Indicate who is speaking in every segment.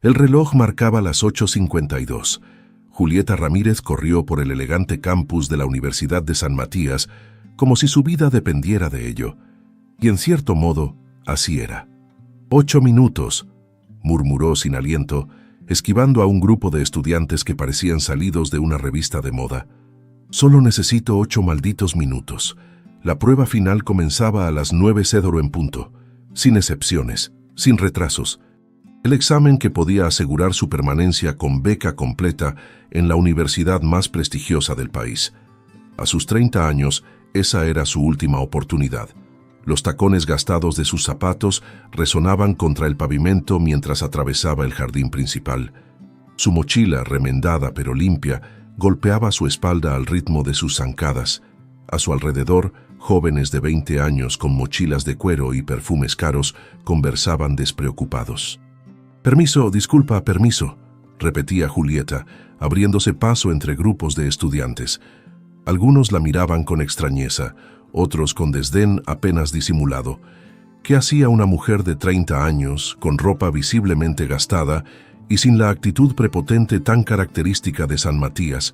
Speaker 1: El reloj marcaba las 8:52. Julieta Ramírez corrió por el elegante campus de la Universidad de San Matías como si su vida dependiera de ello. Y en cierto modo, así era. 8 minutos, murmuró sin aliento, esquivando a un grupo de estudiantes que parecían salidos de una revista de moda. Solo necesito 8 malditos minutos. La prueba final comenzaba a las 9:00 en punto, sin excepciones, sin retrasos. El examen que podía asegurar su permanencia con beca completa en la universidad más prestigiosa del país. A sus 30 años, esa era su última oportunidad. Los tacones gastados de sus zapatos resonaban contra el pavimento mientras atravesaba el jardín principal. Su mochila, remendada pero limpia, golpeaba su espalda al ritmo de sus zancadas. A su alrededor, jóvenes de 20 años con mochilas de cuero y perfumes caros conversaban despreocupados. «Permiso, disculpa, permiso», repetía Julieta, abriéndose paso entre grupos de estudiantes. Algunos la miraban con extrañeza, otros con desdén apenas disimulado. ¿Qué hacía una mujer de 30 años, con ropa visiblemente gastada y sin la actitud prepotente tan característica de San Matías,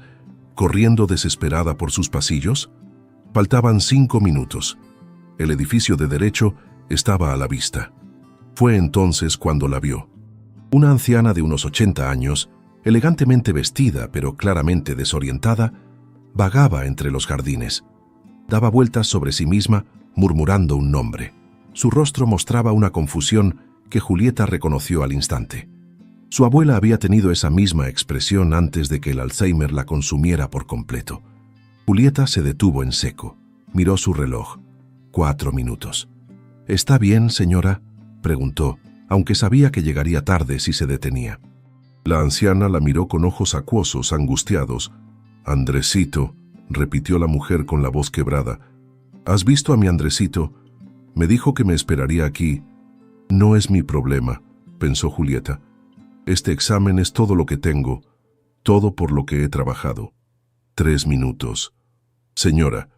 Speaker 1: corriendo desesperada por sus pasillos? Faltaban 5 minutos. El edificio de Derecho estaba a la vista. Fue entonces cuando la vio. Una anciana de unos 80 años, elegantemente vestida pero claramente desorientada, vagaba entre los jardines. Daba vueltas sobre sí misma, murmurando un nombre. Su rostro mostraba una confusión que Julieta reconoció al instante. Su abuela había tenido esa misma expresión antes de que el Alzheimer la consumiera por completo. Julieta se detuvo en seco. Miró su reloj. 4 minutos. «¿Está bien, señora?», preguntó, aunque sabía que llegaría tarde si se detenía. La anciana la miró con ojos acuosos, angustiados. «Andresito», repitió la mujer con la voz quebrada. «¿Has visto a mi Andresito? Me dijo que me esperaría aquí». «No es mi problema», pensó Julieta. «Este examen es todo lo que tengo, todo por lo que he trabajado». 3 minutos. «Señora,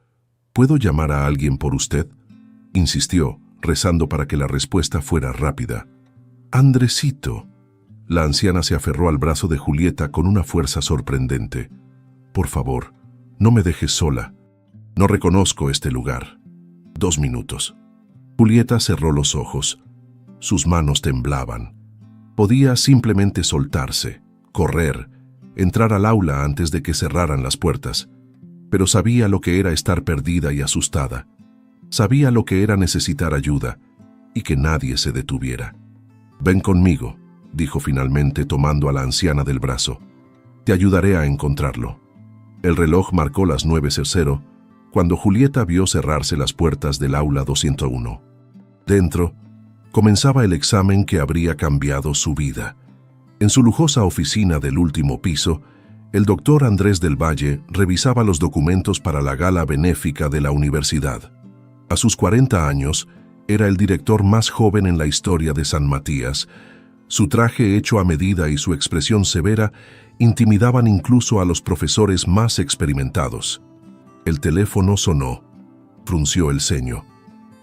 Speaker 1: ¿puedo llamar a alguien por usted?», insistió, rezando para que la respuesta fuera rápida. «Andresito». La anciana se aferró al brazo de Julieta con una fuerza sorprendente. «Por favor, no me dejes sola. No reconozco este lugar». 2 minutos. Julieta cerró los ojos. Sus manos temblaban. Podía simplemente soltarse, correr, entrar al aula antes de que cerraran las puertas. Pero sabía lo que era estar perdida y asustada. Sabía lo que era necesitar ayuda y que nadie se detuviera. «Ven conmigo», dijo finalmente tomando a la anciana del brazo. «Te ayudaré a encontrarlo». El reloj marcó las 9:00 cuando Julieta vio cerrarse las puertas del aula 201. Dentro, comenzaba el examen que habría cambiado su vida. En su lujosa oficina del último piso, el doctor Andrés del Valle revisaba los documentos para la gala benéfica de la universidad. A sus 40 años, era el director más joven en la historia de San Matías. Su traje hecho a medida y su expresión severa intimidaban incluso a los profesores más experimentados. El teléfono sonó. Frunció el ceño.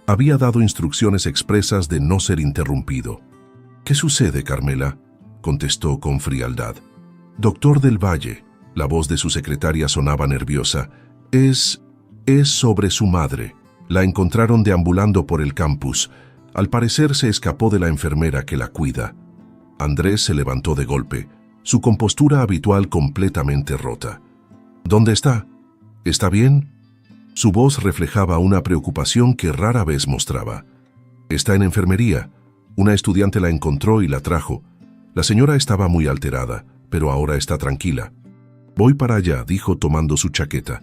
Speaker 1: Había dado instrucciones expresas de no ser interrumpido. «¿Qué sucede, Carmela?», contestó con frialdad. «Doctor del Valle», la voz de su secretaria sonaba nerviosa. Es sobre su madre. La encontraron deambulando por el campus. Al parecer se escapó de la enfermera que la cuida». Andrés se levantó de golpe, su compostura habitual completamente rota. «¿Dónde está? ¿Está bien?». Su voz reflejaba una preocupación que rara vez mostraba. «Está en enfermería. Una estudiante la encontró y la trajo. La señora estaba muy alterada, pero ahora está tranquila». «Voy para allá», dijo tomando su chaqueta.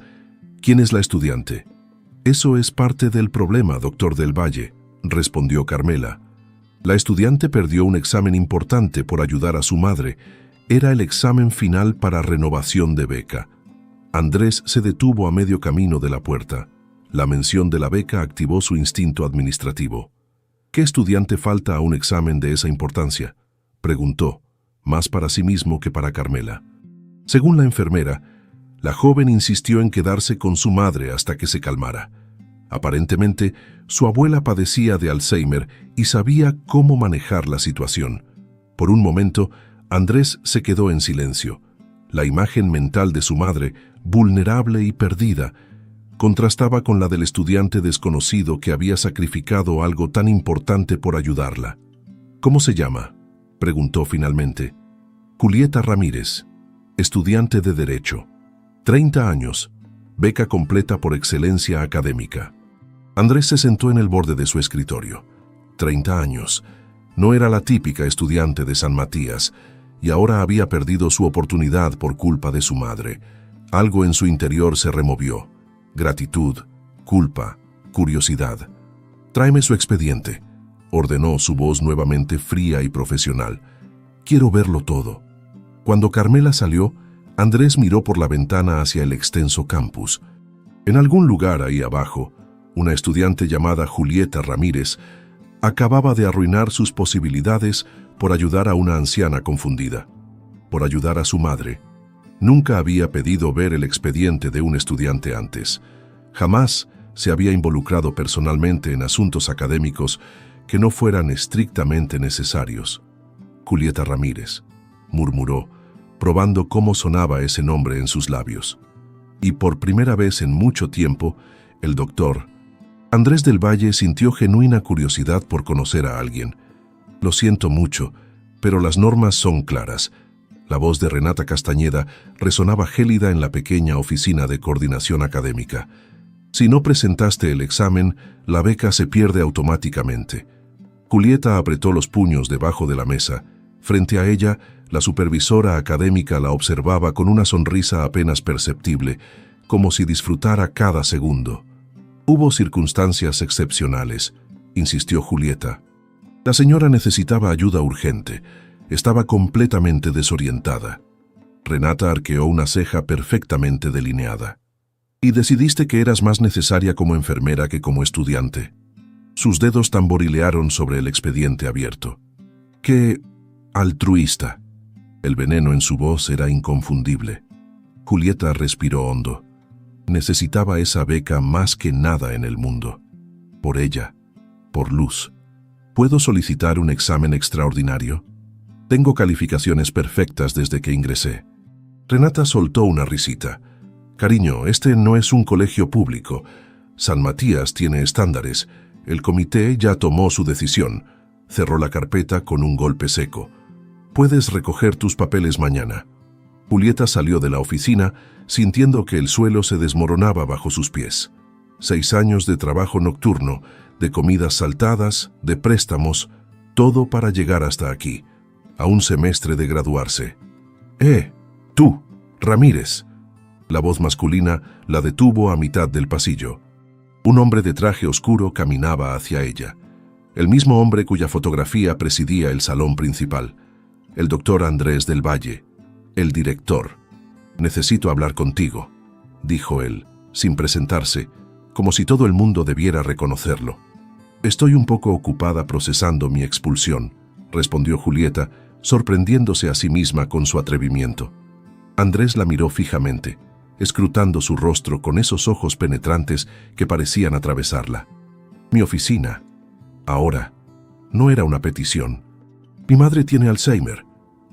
Speaker 1: «¿Quién es la estudiante?». «Eso es parte del problema, doctor del Valle», respondió Carmela. La estudiante perdió un examen importante por ayudar a su madre. Era el examen final para renovación de beca. Andrés se detuvo a medio camino de la puerta. La mención de la beca activó su instinto administrativo. «¿Qué estudiante falta a un examen de esa importancia?», preguntó, más para sí mismo que para Carmela. Según la enfermera, la joven insistió en quedarse con su madre hasta que se calmara. Aparentemente, su abuela padecía de Alzheimer y sabía cómo manejar la situación. Por un momento, Andrés se quedó en silencio. La imagen mental de su madre, vulnerable y perdida, contrastaba con la del estudiante desconocido que había sacrificado algo tan importante por ayudarla. «¿Cómo se llama?», preguntó finalmente. «Julieta Ramírez, estudiante de Derecho. 30 años, beca completa por excelencia académica». Andrés se sentó en el borde de su escritorio. 30 años. No era la típica estudiante de San Matías, y ahora había perdido su oportunidad por culpa de su madre. Algo en su interior se removió. Gratitud, culpa, curiosidad. «Tráeme su expediente», ordenó su voz nuevamente fría y profesional. «Quiero verlo todo». Cuando Carmela salió, Andrés miró por la ventana hacia el extenso campus. En algún lugar ahí abajo, una estudiante llamada Julieta Ramírez acababa de arruinar sus posibilidades por ayudar a una anciana confundida, por ayudar a su madre. Nunca había pedido ver el expediente de un estudiante antes. Jamás se había involucrado personalmente en asuntos académicos que no fueran estrictamente necesarios. «Julieta Ramírez», murmuró, probando cómo sonaba ese nombre en sus labios. Y por primera vez en mucho tiempo, el doctor Andrés del Valle sintió genuina curiosidad por conocer a alguien. «Lo siento mucho, pero las normas son claras». La voz de Renata Castañeda resonaba gélida en la pequeña oficina de coordinación académica. «Si no presentaste el examen, la beca se pierde automáticamente». Julieta apretó los puños debajo de la mesa. Frente a ella, la supervisora académica la observaba con una sonrisa apenas perceptible, como si disfrutara cada segundo. «Hubo circunstancias excepcionales», insistió Julieta. «La señora necesitaba ayuda urgente. Estaba completamente desorientada». Renata arqueó una ceja perfectamente delineada. «¿Y decidiste que eras más necesaria como enfermera que como estudiante?». Sus dedos tamborilearon sobre el expediente abierto. «¡Qué altruista!». El veneno en su voz era inconfundible. Julieta respiró hondo. Necesitaba esa beca más que nada en el mundo. Por ella, por Luz. «¿Puedo solicitar un examen extraordinario? Tengo calificaciones perfectas desde que ingresé». Renata soltó una risita. «Cariño, este no es un colegio público. San Matías tiene estándares. El comité ya tomó su decisión». Cerró la carpeta con un golpe seco. «Puedes recoger tus papeles mañana». Julieta salió de la oficina sintiendo que el suelo se desmoronaba bajo sus pies. 6 años de trabajo nocturno, de comidas saltadas, de préstamos, todo para llegar hasta aquí, a un semestre de graduarse. Tú, Ramírez». La voz masculina la detuvo a mitad del pasillo. Un hombre de traje oscuro caminaba hacia ella. El mismo hombre cuya fotografía presidía el salón principal. El doctor Andrés del Valle, el director. «Necesito hablar contigo», dijo él, sin presentarse, como si todo el mundo debiera reconocerlo. «Estoy un poco ocupada procesando mi expulsión», respondió Julieta, sorprendiéndose a sí misma con su atrevimiento. Andrés la miró fijamente, escrutando su rostro con esos ojos penetrantes que parecían atravesarla. «Mi oficina. Ahora. No era una petición. Mi madre tiene Alzheimer»,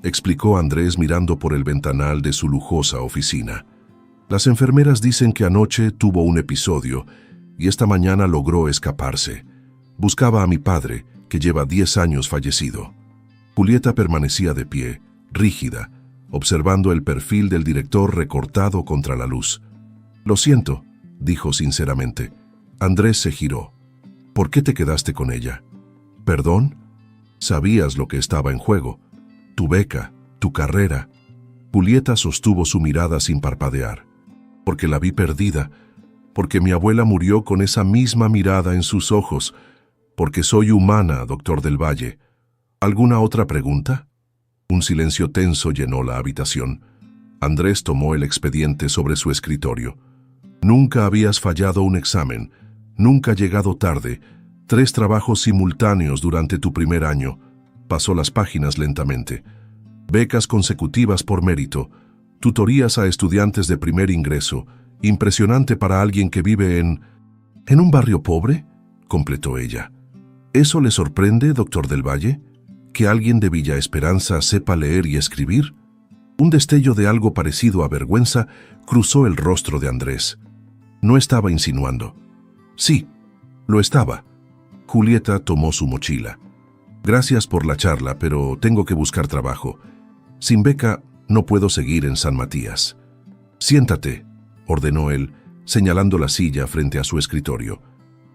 Speaker 1: explicó Andrés mirando por el ventanal de su lujosa oficina. «Las enfermeras dicen que anoche tuvo un episodio y esta mañana logró escaparse. Buscaba a mi padre, que lleva 10 años fallecido». Julieta permanecía de pie, rígida, observando el perfil del director recortado contra la luz. «Lo siento», dijo sinceramente. Andrés se giró. «¿Por qué te quedaste con ella?». «¿Perdón?». «Sabías lo que estaba en juego. Tu beca, tu carrera». Julieta sostuvo su mirada sin parpadear. «Porque la vi perdida, porque mi abuela murió con esa misma mirada en sus ojos, porque soy humana, doctor del Valle. ¿Alguna otra pregunta?». Un silencio tenso llenó la habitación. Andrés tomó el expediente sobre su escritorio. «Nunca habías fallado un examen, nunca llegado tarde, 3 trabajos simultáneos durante tu primer año». Pasó las páginas lentamente. «Becas consecutivas por mérito, tutorías a estudiantes de primer ingreso, impresionante para alguien que vive en un barrio pobre», completó ella. «¿Eso le sorprende, doctor del Valle?». ¿Que alguien de Villa Esperanza sepa leer y escribir? Un destello de algo parecido a vergüenza cruzó el rostro de Andrés. No estaba insinuando. Sí, lo estaba. Julieta tomó su mochila. Gracias por la charla, pero tengo que buscar trabajo. Sin beca, no puedo seguir en San Matías. Siéntate, ordenó él, señalando la silla frente a su escritorio.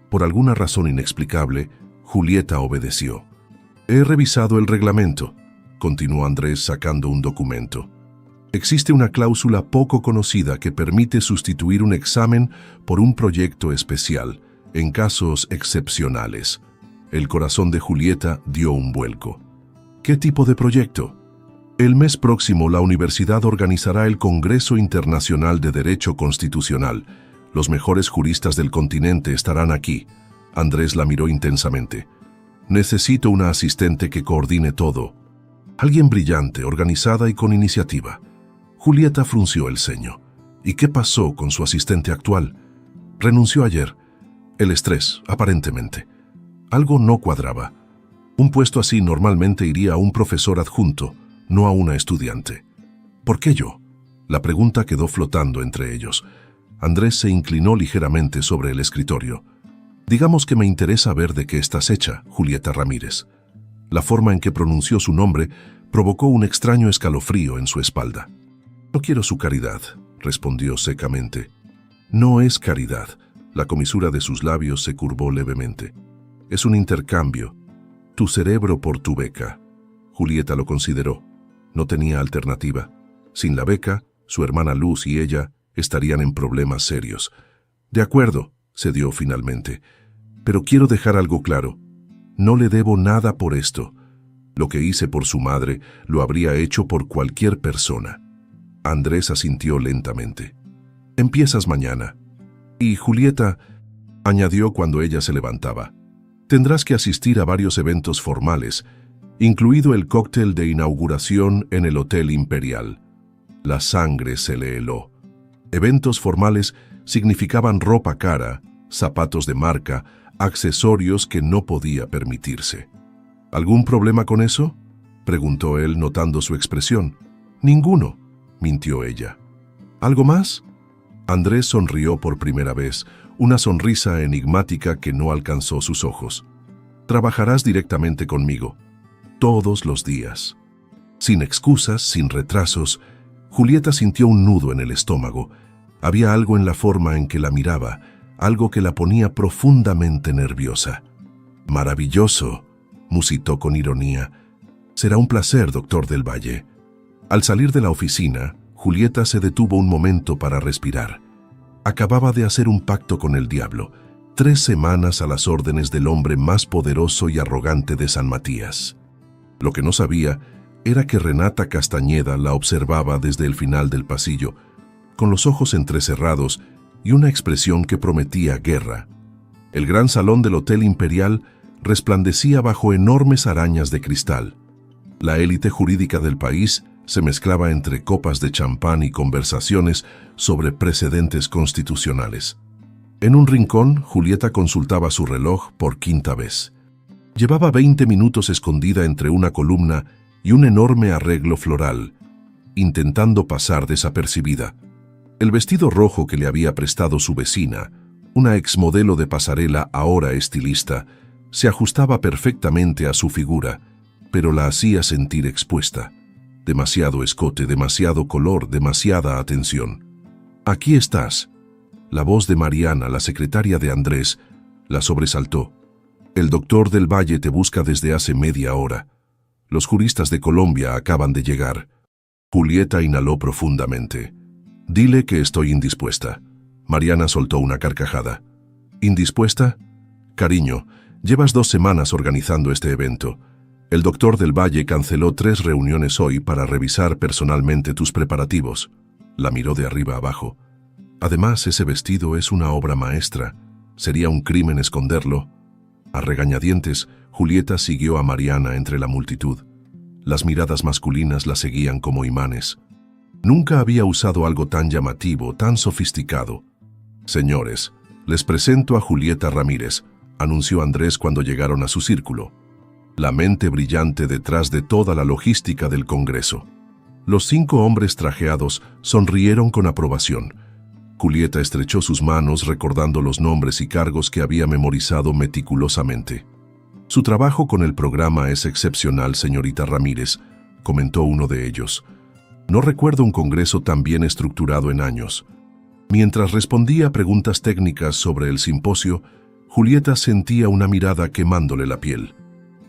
Speaker 1: Por alguna razón inexplicable, Julieta obedeció. He revisado el reglamento, continuó Andrés sacando un documento. Existe una cláusula poco conocida que permite sustituir un examen por un proyecto especial, en casos excepcionales. El corazón de Julieta dio un vuelco. ¿Qué tipo de proyecto? El mes próximo la universidad organizará el Congreso Internacional de Derecho Constitucional. Los mejores juristas del continente estarán aquí. Andrés la miró intensamente. Necesito una asistente que coordine todo. Alguien brillante, organizada y con iniciativa. Julieta frunció el ceño. ¿Y qué pasó con su asistente actual? Renunció ayer. El estrés, aparentemente. Algo no cuadraba. Un puesto así normalmente iría a un profesor adjunto, no a una estudiante. ¿Por qué yo? La pregunta quedó flotando entre ellos. Andrés se inclinó ligeramente sobre el escritorio. Digamos que me interesa ver de qué estás hecha, Julieta Ramírez. La forma en que pronunció su nombre provocó un extraño escalofrío en su espalda. No quiero su caridad, respondió secamente. No es caridad. La comisura de sus labios se curvó levemente. Es un intercambio. Tu cerebro por tu beca. Julieta lo consideró. No tenía alternativa. Sin la beca, su hermana Luz y ella estarían en problemas serios. De acuerdo, cedió finalmente. Pero quiero dejar algo claro. No le debo nada por esto. Lo que hice por su madre lo habría hecho por cualquier persona. Andrés asintió lentamente. Empiezas mañana. Y Julieta, añadió cuando ella se levantaba, tendrás que asistir a varios eventos formales, incluido el cóctel de inauguración en el Hotel Imperial. La sangre se le heló. Eventos formales significaban ropa cara, zapatos de marca, accesorios que no podía permitirse. ¿Algún problema con eso?, preguntó él notando su expresión. Ninguno, mintió ella. ¿Algo más? Andrés sonrió por primera vez, una sonrisa enigmática que no alcanzó sus ojos. Trabajarás directamente conmigo, todos los días. Sin excusas, sin retrasos, Julieta sintió un nudo en el estómago. Había algo en la forma en que la miraba, algo que la ponía profundamente nerviosa. Maravilloso, musitó con ironía. Será un placer, doctor del Valle. Al salir de la oficina, Julieta se detuvo un momento para respirar. Acababa de hacer un pacto con el diablo, 3 semanas a las órdenes del hombre más poderoso y arrogante de San Matías. Lo que no sabía era que Renata Castañeda la observaba desde el final del pasillo, con los ojos entrecerrados y una expresión que prometía guerra. El gran salón del Hotel Imperial resplandecía bajo enormes arañas de cristal. La élite jurídica del país se mezclaba entre copas de champán y conversaciones sobre precedentes constitucionales. En un rincón, Julieta consultaba su reloj por 5ª vez. Llevaba 20 minutos escondida entre una columna y un enorme arreglo floral, intentando pasar desapercibida. El vestido rojo que le había prestado su vecina, una exmodelo de pasarela ahora estilista, se ajustaba perfectamente a su figura, pero la hacía sentir expuesta. Demasiado escote, demasiado color, demasiada atención. «Aquí estás». La voz de Mariana, la secretaria de Andrés, la sobresaltó. «El doctor del Valle te busca desde hace media hora. Los juristas de Colombia acaban de llegar». Julieta inhaló profundamente. «Dile que estoy indispuesta». Mariana soltó una carcajada. «¿Indispuesta? Cariño, llevas 2 semanas organizando este evento. El doctor del Valle canceló 3 reuniones hoy para revisar personalmente tus preparativos». La miró de arriba abajo. «Además, ese vestido es una obra maestra. Sería un crimen esconderlo». A regañadientes, Julieta siguió a Mariana entre la multitud. Las miradas masculinas la seguían como imanes. Nunca había usado algo tan llamativo, tan sofisticado. «Señores, les presento a Julieta Ramírez», anunció Andrés cuando llegaron a su círculo. la mente brillante detrás de toda la logística del Congreso. Los 5 hombres trajeados sonrieron con aprobación. Julieta estrechó sus manos recordando los nombres y cargos que había memorizado meticulosamente. «Su trabajo con el programa es excepcional, señorita Ramírez», comentó uno de ellos. «No recuerdo un congreso tan bien estructurado en años». Mientras respondía preguntas técnicas sobre el simposio, Julieta sentía una mirada quemándole la piel.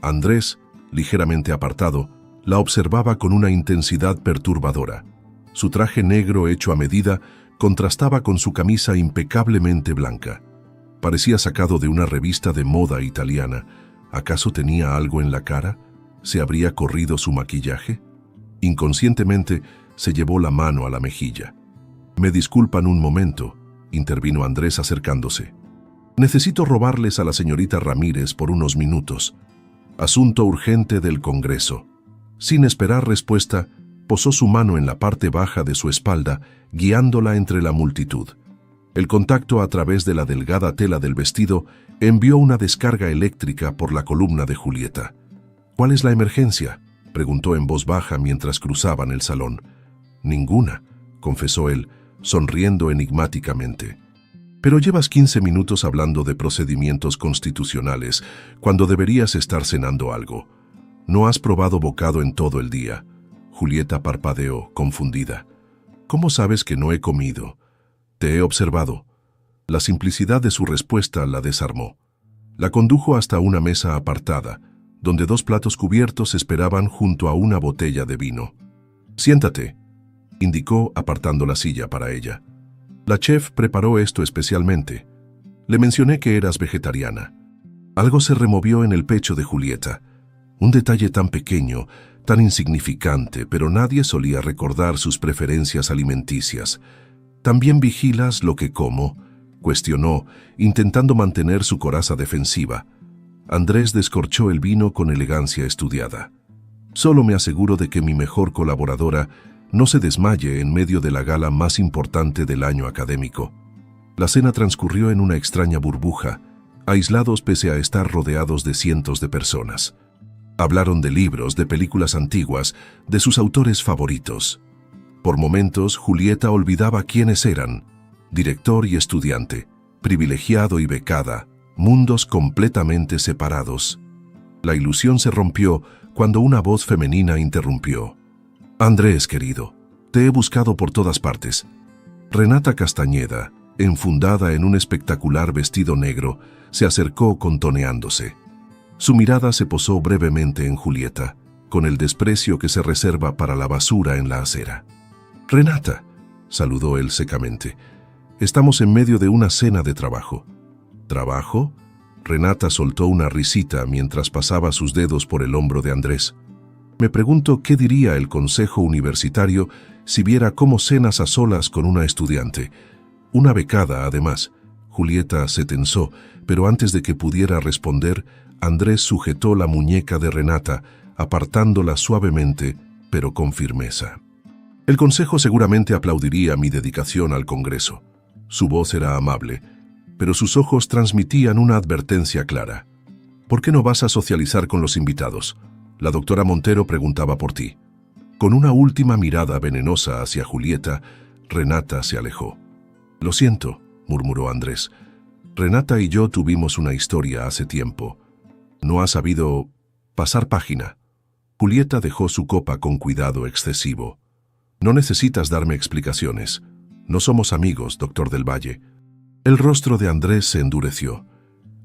Speaker 1: Andrés, ligeramente apartado, la observaba con una intensidad perturbadora. Su traje negro hecho a medida contrastaba con su camisa impecablemente blanca. Parecía sacado de una revista de moda italiana. ¿Acaso tenía algo en la cara? ¿Se habría corrido su maquillaje? Inconscientemente se llevó la mano a la mejilla. «Me disculpan un momento», intervino Andrés acercándose. «Necesito robarles a la señorita Ramírez por unos minutos. Asunto urgente del Congreso». Sin esperar respuesta, posó su mano en la parte baja de su espalda, guiándola entre la multitud. El contacto a través de la delgada tela del vestido envió una descarga eléctrica por la columna de Julieta. «¿Cuál es la emergencia?», preguntó en voz baja mientras cruzaban el salón. «Ninguna», confesó él, sonriendo enigmáticamente. «Pero llevas 15 minutos hablando de procedimientos constitucionales, cuando deberías estar cenando algo. No has probado bocado en todo el día». Julieta parpadeó, confundida. «¿Cómo sabes que no he comido?» «Te he observado». La simplicidad de su respuesta la desarmó. La condujo hasta una mesa apartada, donde 2 platos cubiertos esperaban junto a una botella de vino. «Siéntate», indicó apartando la silla para ella. «La chef preparó esto especialmente. Le mencioné que eras vegetariana». Algo se removió en el pecho de Julieta. Un detalle tan pequeño, tan insignificante, pero nadie solía recordar sus preferencias alimenticias. «¿También vigilas lo que como?», cuestionó, intentando mantener su coraza defensiva. Andrés descorchó el vino con elegancia estudiada. «Solo me aseguro de que mi mejor colaboradora no se desmaye en medio de la gala más importante del año académico». La cena transcurrió en una extraña burbuja, aislados pese a estar rodeados de cientos de personas. Hablaron de libros, de películas antiguas, de sus autores favoritos. Por momentos, Julieta olvidaba quiénes eran: director y estudiante, privilegiado y becada, mundos completamente separados. La ilusión se rompió cuando una voz femenina interrumpió. «Andrés, querido, te he buscado por todas partes». Renata Castañeda, enfundada en un espectacular vestido negro, se acercó contoneándose. Su mirada se posó brevemente en Julieta, con el desprecio que se reserva para la basura en la acera. «Renata», saludó él secamente, «estamos en medio de una cena de trabajo». «¿Trabajo?». Renata soltó una risita mientras pasaba sus dedos por el hombro de Andrés. «Me pregunto qué diría el consejo universitario si viera cómo cenas a solas con una estudiante. Una becada, además». Julieta se tensó, pero antes de que pudiera responder, Andrés sujetó la muñeca de Renata, apartándola suavemente, pero con firmeza. «El consejo seguramente aplaudiría mi dedicación al Congreso». Su voz era amable, pero sus ojos transmitían una advertencia clara. «¿Por qué no vas a socializar con los invitados? La doctora Montero preguntaba por ti». Con una última mirada venenosa hacia Julieta, Renata se alejó. «Lo siento», murmuró Andrés. «Renata y yo tuvimos una historia hace tiempo. No ha sabido pasar página». Julieta dejó su copa con cuidado excesivo. «No necesitas darme explicaciones. No somos amigos, doctor del Valle». El rostro de Andrés se endureció.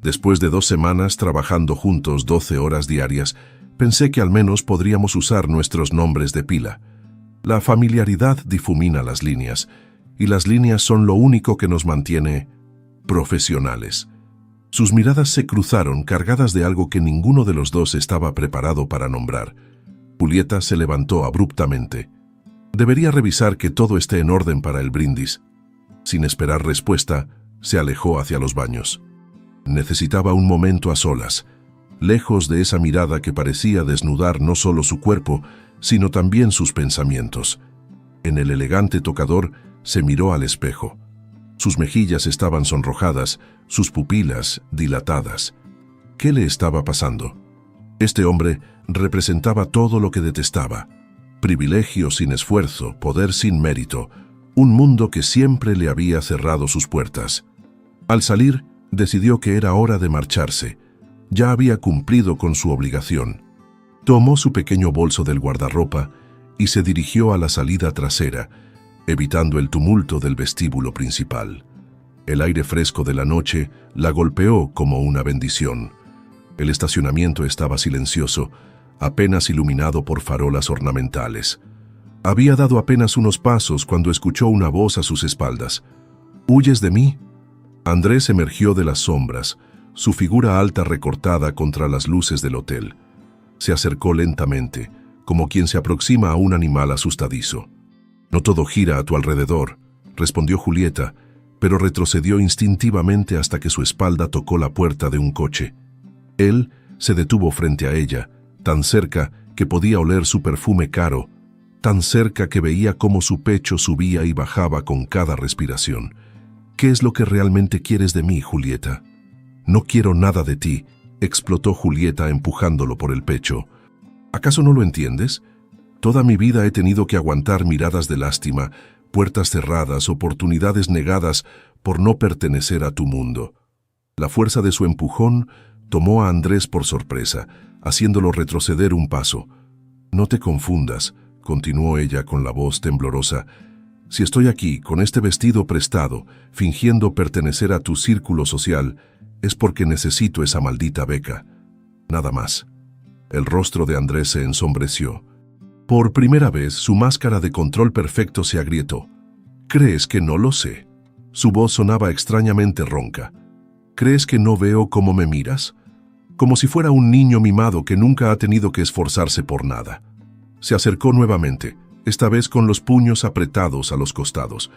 Speaker 1: «Después de 2 semanas trabajando juntos 12 horas diarias, pensé que al menos podríamos usar nuestros nombres de pila. La familiaridad difumina las líneas, y las líneas son lo único que nos mantiene profesionales». Sus miradas se cruzaron, cargadas de algo que ninguno de los dos estaba preparado para nombrar. Julieta se levantó abruptamente. «Debería revisar que todo esté en orden para el brindis». Sin esperar respuesta, se alejó hacia los baños. Necesitaba un momento a solas, lejos de esa mirada que parecía desnudar no solo su cuerpo, sino también sus pensamientos. En el elegante tocador se miró al espejo. Sus mejillas estaban sonrojadas, sus pupilas dilatadas. ¿Qué le estaba pasando? Este hombre representaba todo lo que detestaba: privilegio sin esfuerzo, poder sin mérito, un mundo que siempre le había cerrado sus puertas. Al salir, decidió que era hora de marcharse. Ya había cumplido con su obligación. Tomó su pequeño bolso del guardarropa y se dirigió a la salida trasera, evitando el tumulto del vestíbulo principal. El aire fresco de la noche la golpeó como una bendición. El estacionamiento estaba silencioso, apenas iluminado por farolas ornamentales. Había dado apenas unos pasos cuando escuchó una voz a sus espaldas. «¿Huyes de mí?». Andrés emergió de las sombras, su figura alta recortada contra las luces del hotel. Se acercó lentamente, como quien se aproxima a un animal asustadizo. «No todo gira a tu alrededor», respondió Julieta, pero retrocedió instintivamente hasta que su espalda tocó la puerta de un coche. Él se detuvo frente a ella, tan cerca que podía oler su perfume caro, tan cerca que veía cómo su pecho subía y bajaba con cada respiración. «¿Qué es lo que realmente quieres de mí, Julieta?». «No quiero nada de ti», explotó Julieta empujándolo por el pecho. «¿Acaso no lo entiendes? Toda mi vida he tenido que aguantar miradas de lástima, puertas cerradas, oportunidades negadas por no pertenecer a tu mundo». La fuerza de su empujón tomó a Andrés por sorpresa, haciéndolo retroceder un paso. «No te confundas», continuó ella con la voz temblorosa. «Si estoy aquí, con este vestido prestado, fingiendo pertenecer a tu círculo social, es porque necesito esa maldita beca. Nada más». El rostro de Andrés se ensombreció. Por primera vez, su máscara de control perfecto se agrietó. «¿Crees que no lo sé?». Su voz sonaba extrañamente ronca. «¿Crees que no veo cómo me miras?». Como si fuera un niño mimado que nunca ha tenido que esforzarse por nada. Se acercó nuevamente, esta vez con los puños apretados a los costados.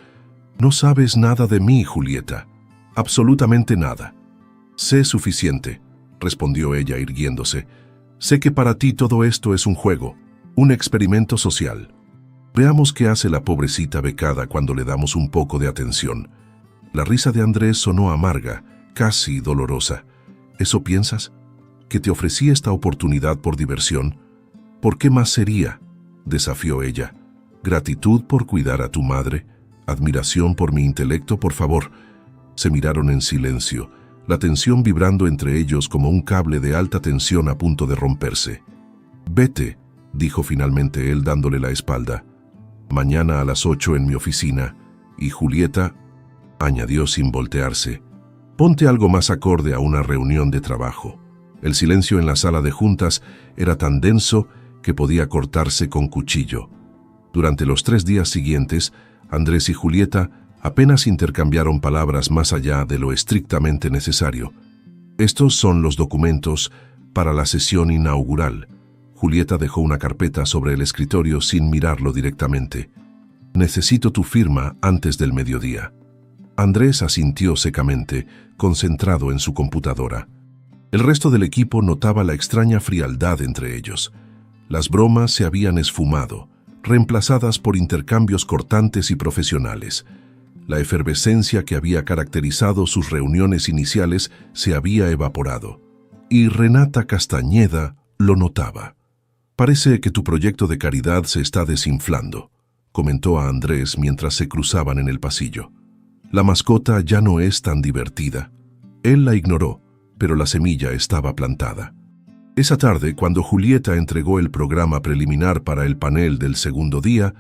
Speaker 1: «No sabes nada de mí, Julieta. Absolutamente nada». «Sé suficiente», respondió ella irguiéndose. «Sé que para ti todo esto es un juego, un experimento social. Veamos qué hace la pobrecita becada cuando le damos un poco de atención». La risa de Andrés sonó amarga, casi dolorosa. «¿Eso piensas? ¿Que te ofrecí esta oportunidad por diversión? ¿Por qué más sería?», desafió ella. «¿Gratitud por cuidar a tu madre? ¿Admiración por mi intelecto? Por favor». Se miraron en silencio, la tensión vibrando entre ellos como un cable de alta tensión a punto de romperse. «Vete», dijo finalmente él dándole la espalda. «Mañana a las 8 en mi oficina. Y Julieta», añadió sin voltearse, «ponte algo más acorde a una reunión de trabajo». El silencio en la sala de juntas era tan denso que podía cortarse con cuchillo. Durante los 3 días siguientes, Andrés y Julieta apenas intercambiaron palabras más allá de lo estrictamente necesario. «Estos son los documentos para la sesión inaugural». Julieta dejó una carpeta sobre el escritorio sin mirarlo directamente. «Necesito tu firma antes del mediodía». Andrés asintió secamente, concentrado en su computadora. El resto del equipo notaba la extraña frialdad entre ellos. Las bromas se habían esfumado, reemplazadas por intercambios cortantes y profesionales. La efervescencia que había caracterizado sus reuniones iniciales se había evaporado. Y Renata Castañeda lo notaba. «Parece que tu proyecto de caridad se está desinflando», comentó a Andrés mientras se cruzaban en el pasillo. «La mascota ya no es tan divertida». Él la ignoró, pero la semilla estaba plantada. Esa tarde, cuando Julieta entregó el programa preliminar para el panel del segundo día,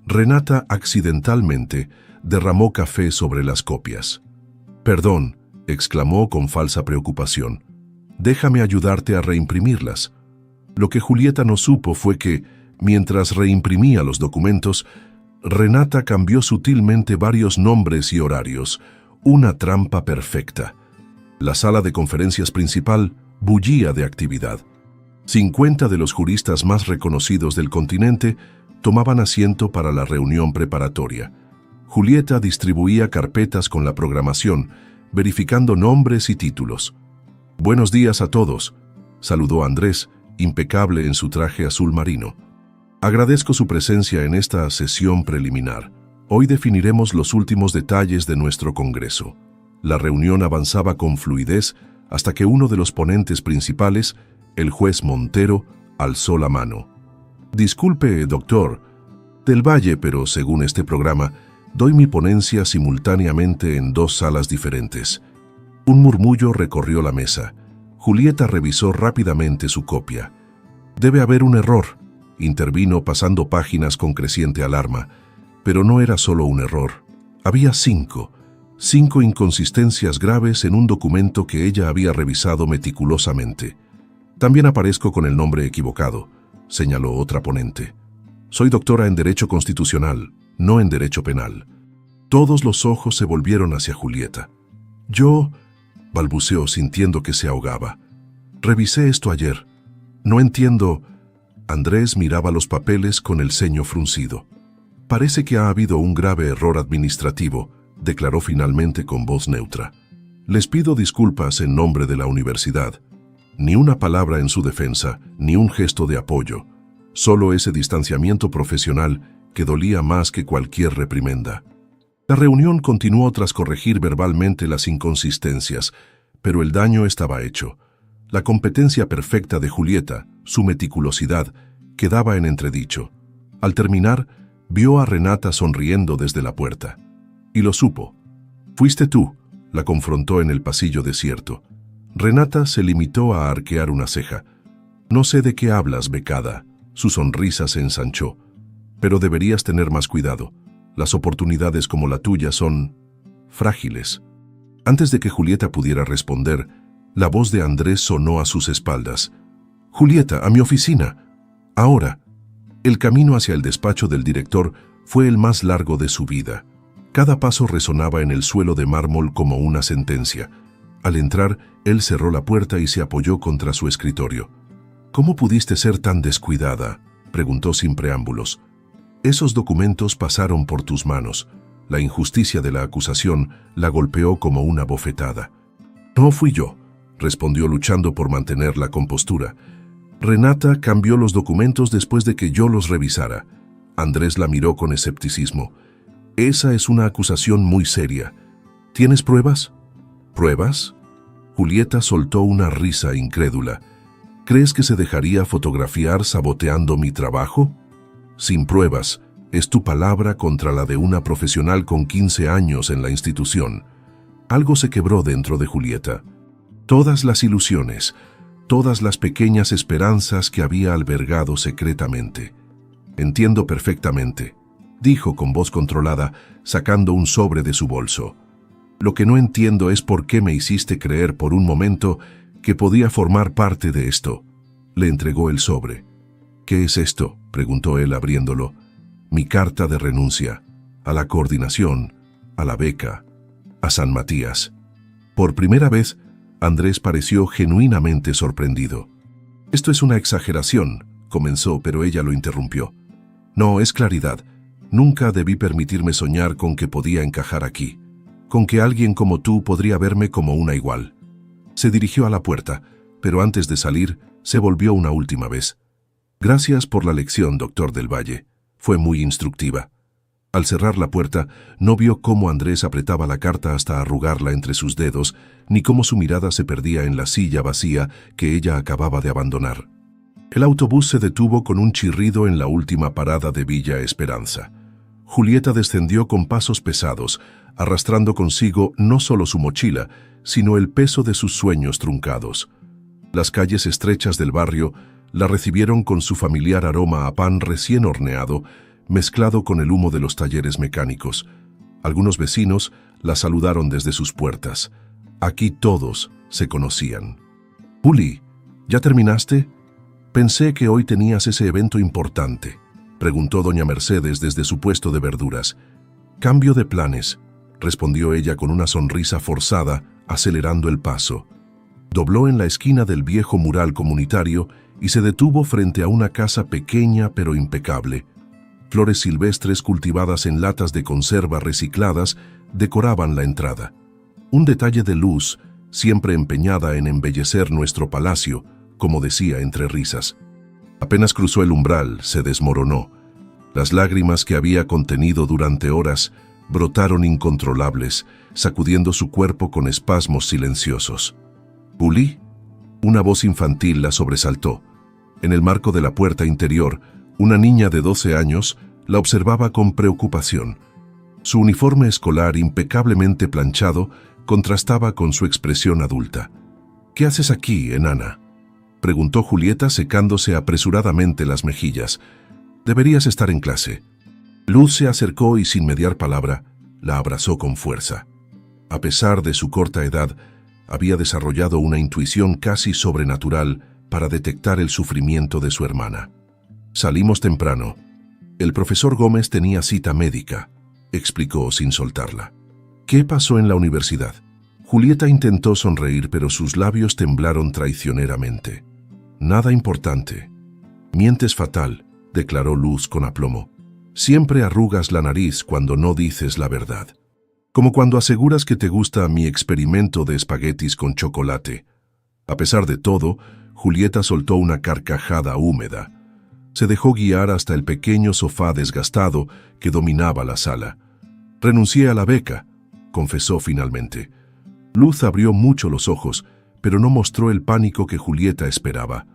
Speaker 1: Renata accidentalmente derramó café sobre las copias. «Perdón», exclamó con falsa preocupación. «Déjame ayudarte a reimprimirlas». Lo que Julieta no supo fue que, mientras reimprimía los documentos, Renata cambió sutilmente varios nombres y horarios, una trampa perfecta. La sala de conferencias principal bullía de actividad. 50 de los juristas más reconocidos del continente tomaban asiento para la reunión preparatoria. Julieta distribuía carpetas con la programación, verificando nombres y títulos. «Buenos días a todos», saludó Andrés, impecable en su traje azul marino. «Agradezco su presencia en esta sesión preliminar. Hoy definiremos los últimos detalles de nuestro congreso». La reunión avanzaba con fluidez hasta que uno de los ponentes principales, El juez Montero alzó la mano. Disculpe, doctor del Valle, pero según este programa, doy mi ponencia simultáneamente en 2 salas diferentes. Un murmullo recorrió la mesa. Julieta revisó rápidamente su copia. Debe haber un error, intervino pasando páginas con creciente alarma. Pero no era solo un error. Había 5 inconsistencias graves en un documento que ella había revisado meticulosamente. También aparezco con el nombre equivocado, señaló otra ponente. Soy doctora en Derecho Constitucional, no en Derecho Penal. Todos los ojos se volvieron hacia Julieta. Yo, balbuceó sintiendo que se ahogaba. Revisé esto ayer. No entiendo. Andrés miraba los papeles con el ceño fruncido. Parece que ha habido un grave error administrativo, declaró finalmente con voz neutra. Les pido disculpas en nombre de la universidad. Ni una palabra en su defensa, ni un gesto de apoyo. Solo ese distanciamiento profesional que dolía más que cualquier reprimenda. La reunión continuó tras corregir verbalmente las inconsistencias, pero el daño estaba hecho. La competencia perfecta de Julieta, su meticulosidad, quedaba en entredicho. Al terminar, vio a Renata sonriendo desde la puerta. Y lo supo. «Fuiste tú», la confrontó en el pasillo desierto. Renata se limitó a arquear una ceja. «No sé de qué hablas, becada». Su sonrisa se ensanchó. «Pero deberías tener más cuidado. Las oportunidades como la tuya son frágiles». Antes de que Julieta pudiera responder, la voz de Andrés sonó a sus espaldas. «Julieta, a mi oficina. Ahora». El camino hacia el despacho del director fue el más largo de su vida. Cada paso resonaba en el suelo de mármol como una sentencia. Al entrar, él cerró la puerta y se apoyó contra su escritorio. «¿Cómo pudiste ser tan descuidada?», preguntó sin preámbulos. «Esos documentos pasaron por tus manos». La injusticia de la acusación la golpeó como una bofetada. «No fui yo», respondió luchando por mantener la compostura. «Renata cambió los documentos después de que yo los revisara». Andrés la miró con escepticismo. «Esa es una acusación muy seria. ¿Tienes pruebas?» «¿Pruebas?». Julieta soltó una risa incrédula. «¿Crees que se dejaría fotografiar saboteando mi trabajo?». «Sin pruebas, es tu palabra contra la de una profesional con 15 años en la institución». Algo se quebró dentro de Julieta. Todas las ilusiones, todas las pequeñas esperanzas que había albergado secretamente. «Entiendo perfectamente», dijo con voz controlada, sacando un sobre de su bolso. «Lo que no entiendo es por qué me hiciste creer por un momento que podía formar parte de esto». Le entregó el sobre. «¿Qué es esto?», preguntó él abriéndolo. «Mi carta de renuncia, a la coordinación, a la beca, a San Matías». Por primera vez, Andrés pareció genuinamente sorprendido. «Esto es una exageración», comenzó, pero ella lo interrumpió. «No, es claridad. Nunca debí permitirme soñar con que podía encajar aquí, con que alguien como tú podría verme como una igual». Se dirigió a la puerta, pero antes de salir, se volvió una última vez. «Gracias por la lección, doctor del Valle. Fue muy instructiva». Al cerrar la puerta, no vio cómo Andrés apretaba la carta hasta arrugarla entre sus dedos, ni cómo su mirada se perdía en la silla vacía que ella acababa de abandonar. El autobús se detuvo con un chirrido en la última parada de Villa Esperanza. Julieta descendió con pasos pesados, arrastrando consigo no solo su mochila, sino el peso de sus sueños truncados. Las calles estrechas del barrio la recibieron con su familiar aroma a pan recién horneado, mezclado con el humo de los talleres mecánicos. Algunos vecinos la saludaron desde sus puertas. Aquí todos se conocían. «Juli, ¿ya terminaste? Pensé que hoy tenías ese evento importante», preguntó doña Mercedes desde su puesto de verduras. «Cambio de planes», respondió ella con una sonrisa forzada, acelerando el paso. Dobló en la esquina del viejo mural comunitario y se detuvo frente a una casa pequeña pero impecable. Flores silvestres cultivadas en latas de conserva recicladas decoraban la entrada. Un detalle de luz, siempre empeñada en embellecer nuestro palacio, como decía entre risas. Apenas cruzó el umbral, se desmoronó. Las lágrimas que había contenido durante horas brotaron incontrolables, sacudiendo su cuerpo con espasmos silenciosos. «¿Juli?». Una voz infantil la sobresaltó. En el marco de la puerta interior, una niña de 12 años la observaba con preocupación. Su uniforme escolar impecablemente planchado contrastaba con su expresión adulta. «¿Qué haces aquí, enana?», preguntó Julieta secándose apresuradamente las mejillas. «Deberías estar en clase». Luz se acercó y sin mediar palabra, la abrazó con fuerza. A pesar de su corta edad, había desarrollado una intuición casi sobrenatural para detectar el sufrimiento de su hermana. «Salimos temprano. El profesor Gómez tenía cita médica», explicó sin soltarla. «¿Qué pasó en la universidad?». Julieta intentó sonreír, pero sus labios temblaron traicioneramente. «Nada importante». «Mientes fatal», declaró Luz con aplomo. «Siempre arrugas la nariz cuando no dices la verdad. Como cuando aseguras que te gusta mi experimento de espaguetis con chocolate». A pesar de todo, Julieta soltó una carcajada húmeda. Se dejó guiar hasta el pequeño sofá desgastado que dominaba la sala. «Renuncié a la beca», confesó finalmente. Luz abrió mucho los ojos, pero no mostró el pánico que Julieta esperaba.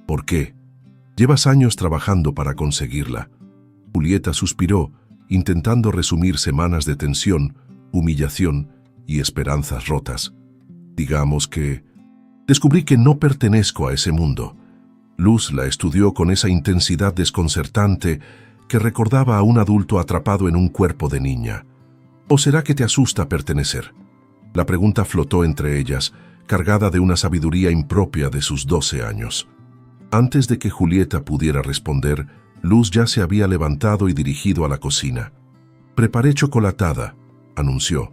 Speaker 1: «¿Por qué? Llevas años trabajando para conseguirla». Julieta suspiró, intentando resumir semanas de tensión, humillación y esperanzas rotas. «Digamos que descubrí que no pertenezco a ese mundo». Luz la estudió con esa intensidad desconcertante que recordaba a un adulto atrapado en un cuerpo de niña. ¿O será que te asusta pertenecer? La pregunta flotó entre ellas, cargada de una sabiduría impropia de sus 12 años. Antes de que Julieta pudiera responder, Luz ya se había levantado y dirigido a la cocina. «Preparé chocolatada», anunció,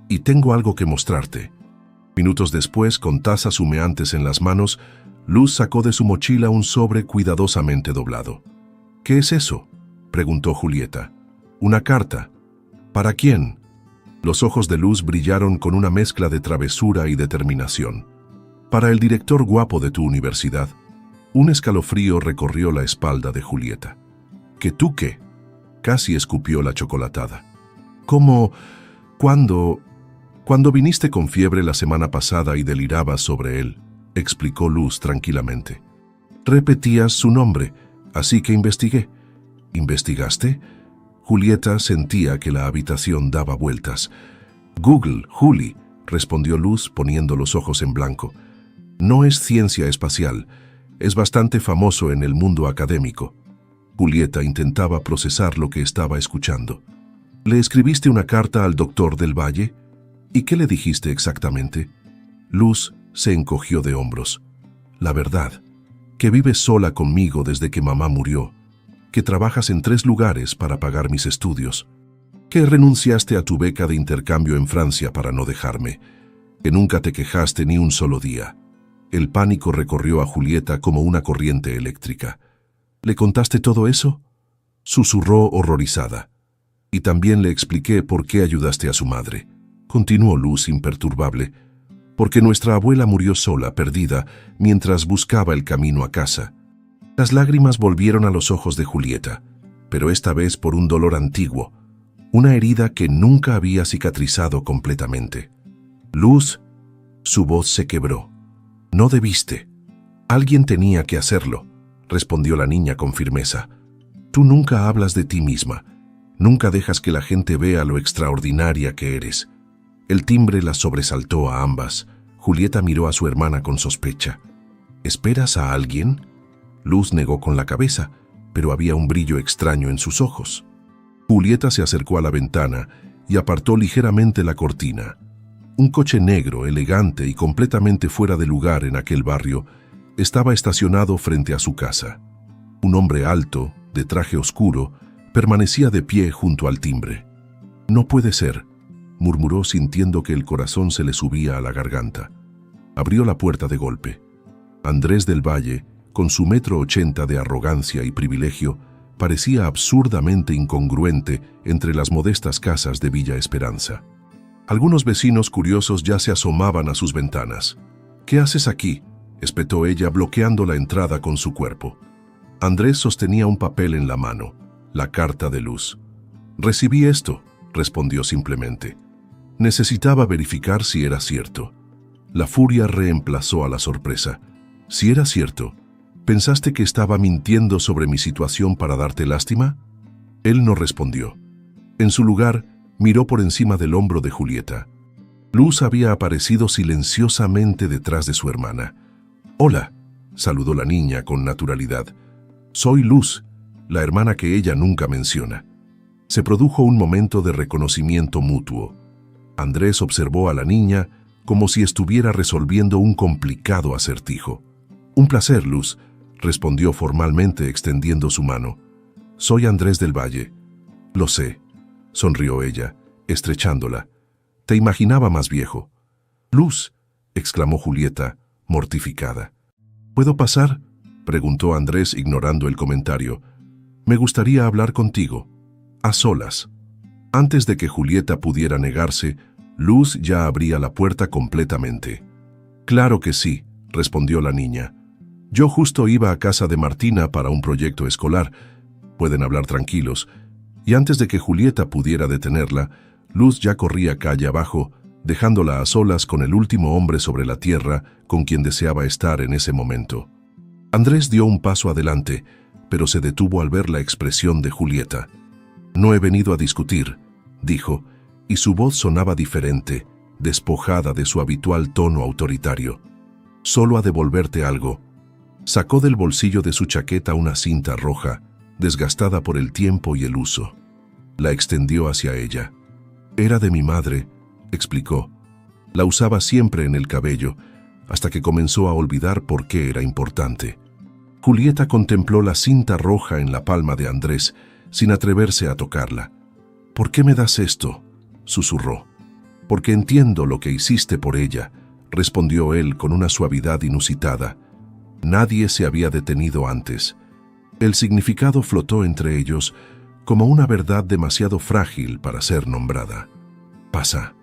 Speaker 1: «y tengo algo que mostrarte». Minutos después, con tazas humeantes en las manos, Luz sacó de su mochila un sobre cuidadosamente doblado. «¿Qué es eso?», preguntó Julieta. «Una carta». «¿Para quién?». Los ojos de Luz brillaron con una mezcla de travesura y determinación. «Para el director guapo de tu universidad». Un escalofrío recorrió la espalda de Julieta. «¿Que tú qué?». Casi escupió la chocolatada. «¿Cómo? Cuando viniste con fiebre la semana pasada y delirabas sobre él», explicó Luz tranquilamente. «Repetías su nombre, así que investigué». «¿Investigaste?». Julieta sentía que la habitación daba vueltas. «Google, Juli», respondió Luz poniendo los ojos en blanco. «No es ciencia espacial, es bastante famoso en el mundo académico». Julieta intentaba procesar lo que estaba escuchando. «¿Le escribiste una carta al doctor del Valle? ¿Y qué le dijiste exactamente?». Luz se encogió de hombros. «La verdad, que vives sola conmigo desde que mamá murió, que trabajas en 3 lugares para pagar mis estudios, que renunciaste a tu beca de intercambio en Francia para no dejarme, que nunca te quejaste ni un solo día». El pánico recorrió a Julieta como una corriente eléctrica. «¿Le contaste todo eso?». Susurró horrorizada. «Y también le expliqué por qué ayudaste a su madre», continuó Luz imperturbable. «Porque nuestra abuela murió sola, perdida, mientras buscaba el camino a casa». Las lágrimas volvieron a los ojos de Julieta, pero esta vez por un dolor antiguo, una herida que nunca había cicatrizado completamente. «Luz», su voz se quebró. «No debiste. Alguien tenía que hacerlo», respondió la niña con firmeza. «Tú nunca hablas de ti misma. Nunca dejas que la gente vea lo extraordinaria que eres». El timbre las sobresaltó a ambas. Julieta miró a su hermana con sospecha. «¿Esperas a alguien?». Luz negó con la cabeza, pero había un brillo extraño en sus ojos. Julieta se acercó a la ventana y apartó ligeramente la cortina. Un coche negro, elegante y completamente fuera de lugar en aquel barrio, estaba estacionado frente a su casa. Un hombre alto, de traje oscuro, permanecía de pie junto al timbre. «No puede ser», murmuró sintiendo que el corazón se le subía a la garganta. Abrió la puerta de golpe. Andrés del Valle, con su 1,80 m de arrogancia y privilegio, parecía absurdamente incongruente entre las modestas casas de Villa Esperanza. Algunos vecinos curiosos ya se asomaban a sus ventanas. «¿Qué haces aquí?», espetó ella, bloqueando la entrada con su cuerpo. Andrés sostenía un papel en la mano, la carta de Luz. «Recibí esto», respondió simplemente. «Necesitaba verificar si era cierto». La furia reemplazó a la sorpresa. Si era cierto, ¿pensaste que estaba mintiendo sobre mi situación para darte lástima? Él no respondió. En su lugar, miró por encima del hombro de Julieta. Luz había aparecido silenciosamente detrás de su hermana. «Hola», saludó la niña con naturalidad. «Soy Luz, la hermana que ella nunca menciona». Se produjo un momento de reconocimiento mutuo. Andrés observó a la niña como si estuviera resolviendo un complicado acertijo. «Un placer, Luz», respondió formalmente extendiendo su mano. «Soy Andrés del Valle». «Lo sé», sonrió ella, estrechándola. «Te imaginaba más viejo». «Luz», exclamó Julieta, mortificada. «¿Puedo pasar?», preguntó Andrés ignorando el comentario. «Me gustaría hablar contigo, a solas». Antes de que Julieta pudiera negarse, Luz ya abría la puerta completamente. «Claro que sí», respondió la niña. «Yo justo iba a casa de Martina para un proyecto escolar. Pueden hablar tranquilos». Y antes de que Julieta pudiera detenerla, Luz ya corría calle abajo, dejándola a solas con el último hombre sobre la tierra con quien deseaba estar en ese momento. Andrés dio un paso adelante, pero se detuvo al ver la expresión de Julieta. «No he venido a discutir», dijo, y su voz sonaba diferente, despojada de su habitual tono autoritario. «Solo a devolverte algo». Sacó del bolsillo de su chaqueta una cinta roja, desgastada por el tiempo y el uso. La extendió hacia ella. «Era de mi madre», explicó. «La usaba siempre en el cabello, hasta que comenzó a olvidar por qué era importante». Julieta contempló la cinta roja en la palma de Andrés, sin atreverse a tocarla. «¿Por qué me das esto?», susurró. «Porque entiendo lo que hiciste por ella», respondió él con una suavidad inusitada. Nadie se había detenido antes. El significado flotó entre ellos como una verdad demasiado frágil para ser nombrada. «Pasa»,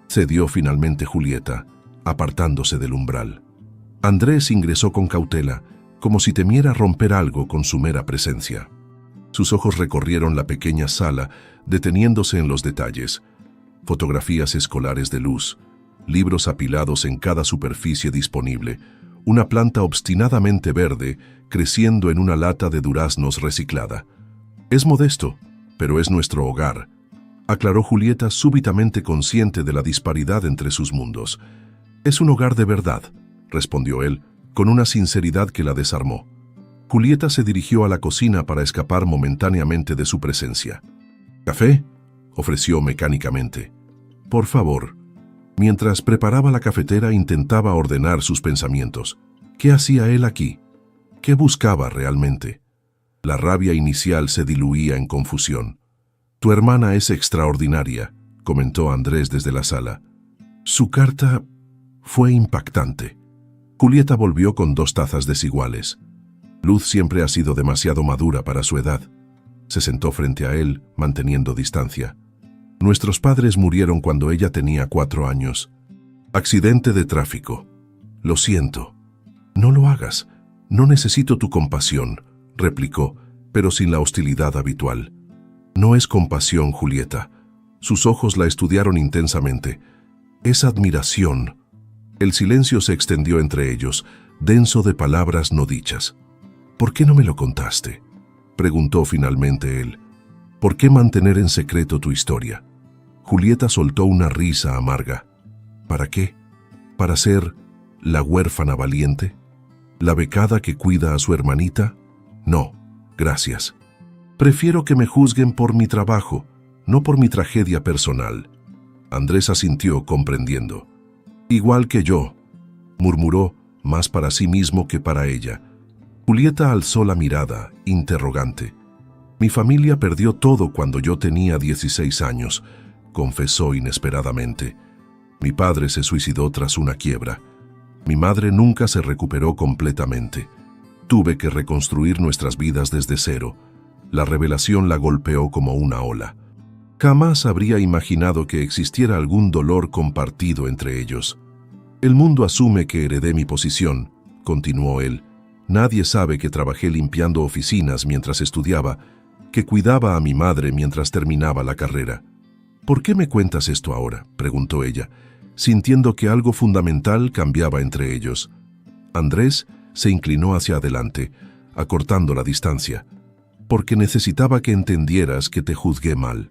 Speaker 1: cedió finalmente Julieta, apartándose del umbral. Andrés ingresó con cautela, como si temiera romper algo con su mera presencia. Sus ojos recorrieron la pequeña sala, deteniéndose en los detalles. Fotografías escolares de Luz, libros apilados en cada superficie disponible, una planta obstinadamente verde creciendo en una lata de duraznos reciclada. «Es modesto, pero es nuestro hogar», aclaró Julieta, súbitamente consciente de la disparidad entre sus mundos. «Es un hogar de verdad», respondió él, con una sinceridad que la desarmó. Julieta se dirigió a la cocina para escapar momentáneamente de su presencia. «¿Café?», ofreció mecánicamente. «Por favor». Mientras preparaba la cafetera intentaba ordenar sus pensamientos. ¿Qué hacía él aquí? ¿Qué buscaba realmente? La rabia inicial se diluía en confusión. «Tu hermana es extraordinaria», comentó Andrés desde la sala. Su carta fue impactante. Julieta volvió con 2 tazas desiguales. Luz siempre ha sido demasiado madura para su edad. Se sentó frente a él, manteniendo distancia. «Nuestros padres murieron cuando ella tenía 4 años. Accidente de tráfico. Lo siento». «No lo hagas. No necesito tu compasión», replicó, pero sin la hostilidad habitual. «No es compasión, Julieta». Sus ojos la estudiaron intensamente. «Es admiración». El silencio se extendió entre ellos, denso de palabras no dichas. «¿Por qué no me lo contaste?», preguntó finalmente él. «¿Por qué mantener en secreto tu historia?». Julieta soltó una risa amarga. «¿Para qué? ¿Para ser la huérfana valiente? ¿La becada que cuida a su hermanita? No, gracias. Prefiero que me juzguen por mi trabajo, no por mi tragedia personal». Andrés asintió, comprendiendo. «Igual que yo», murmuró, más para sí mismo que para ella. Julieta alzó la mirada, interrogante. «Mi familia perdió todo cuando yo tenía 16 años», confesó inesperadamente. «Mi padre se suicidó tras una quiebra. Mi madre nunca se recuperó completamente. Tuve que reconstruir nuestras vidas desde cero. La revelación la golpeó como una ola. Jamás habría imaginado que existiera algún dolor compartido entre ellos. El mundo asume que heredé mi posición», continuó él. «Nadie sabe que trabajé limpiando oficinas mientras estudiaba, que cuidaba a mi madre mientras terminaba la carrera». «¿Por qué me cuentas esto ahora?», preguntó ella. sintiendo que algo fundamental cambiaba entre ellos. Andrés se inclinó hacia adelante, acortando la distancia, porque necesitaba que entendieras que te juzgué mal.